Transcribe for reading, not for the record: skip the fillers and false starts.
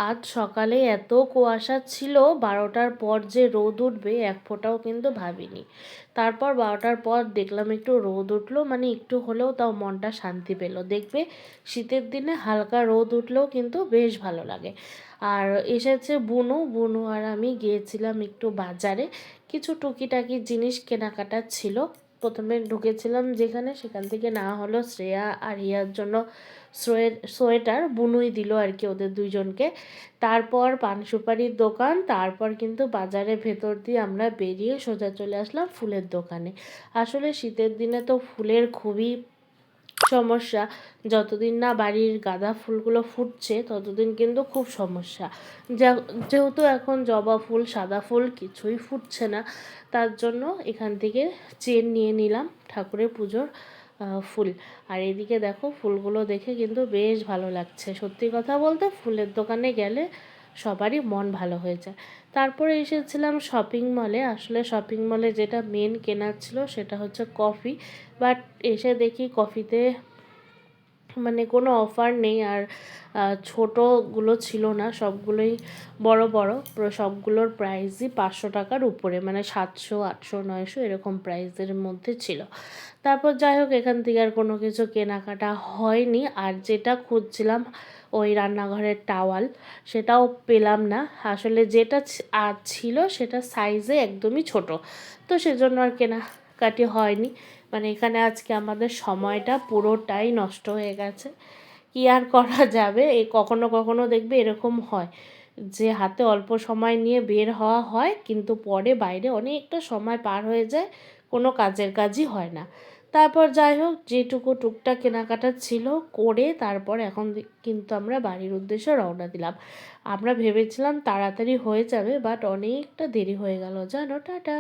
আজ সকালে এত কুয়াশা ছিল, 12টার পর যে রোদ উঠবে এক ফোঁটাও কিন্তু ভাবিনি। তারপর 12টার পর দেখলাম একটু রোদ উঠলো, মানে একটু হলেও তাও মনটা শান্তি পেল। দেখবে শীতের দিনে হালকা রোদ উঠলেও কিন্তু বেশ ভালো লাগে। আর এসেছে বুনু, বুনু আর আমি গিয়েছিলাম একটু বাজারে, কিছু টুকিটাকি জিনিস কেনাকাটা ছিল। প্রথমে ঢুকেছিলাম যেখানে, সেখান থেকে না হলো শ্রেয়া আর রিয়ার জন্য সোয়েটার বুনুই দিল আর কি ওদের দুইজনকে। তারপর পান সুপারির দোকান, তারপর কিন্তু বাজারের ভেতর দিয়ে আমরা বেরিয়ে সোজা চলে আসলাম ফুলের দোকানে। আসলে শীতের দিনে তো ফুলের খুবই সমস্যা, যতদিন না বাড়ির গাঁদা ফুলগুলো ফুটছে ততদিন কিন্তু খুব সমস্যা। যেহেতু এখন জবা ফুল সাদা ফুল কিছুই ফুটছে না, তার জন্য এখান থেকে চেন নিয়ে নিলাম ঠাকুরের পুজোর ফুল। আর এদিকে দেখো ফুলগুলো দেখে কিন্তু বেশ ভালো লাগছে। সত্যি কথা বলতে ফুলের দোকানে গেলে সবারই মন ভালো হয়ে যায়। তারপরে এসেছিলাম শপিং মলে। আসলে শপিং মলে যেটা মেন কেনার ছিল সেটা হচ্ছে কফি, বাট এসে দেখি কফিতে মানে কোনো অফার নেই। আর ছোটোগুলো ছিল না, সবগুলোই বড় বড়, সবগুলোর প্রাইসই 500 টাকার উপরে, মানে 700 800 900 এরকম প্রাইসের মধ্যে ছিল। তারপর যাই হোক এখান থেকে আর কোনো কিছু কেনাকাটা হয়নি। আর যেটা খুঁজছিলাম ওই রান্নাঘরের টাওয়াল, সেটাও পেলাম না। আসলে যেটা ছিল সেটা সাইজে একদমই ছোট, তো সেজন্য আর কেনাকাটি হয়নি। মানে এখানে আজকে আমাদের সময়টা পুরোটাই নষ্ট হয়ে গেছে। কি আর করা যাবে, এই কখনো কখনো দেখবে এরকম হয় যে হাতে অল্প সময় নিয়ে বের হওয়া হয়, কিন্তু পরে বাইরে অনেকটা সময় পার হয়ে যায়, কোনো কাজের কাজই হয় না। তারপর যাই হোক যেটুকু টুকটাক কেনাকাটা ছিল করে তারপর এখন কিন্তু আমরা বাড়ির উদ্দেশ্যে রওনা দিলাম। আমরা ভেবেছিলাম তাড়াতাড়ি হয়ে যাবে, বাট অনেকটা দেরি হয়ে গেল জানো। টাটা।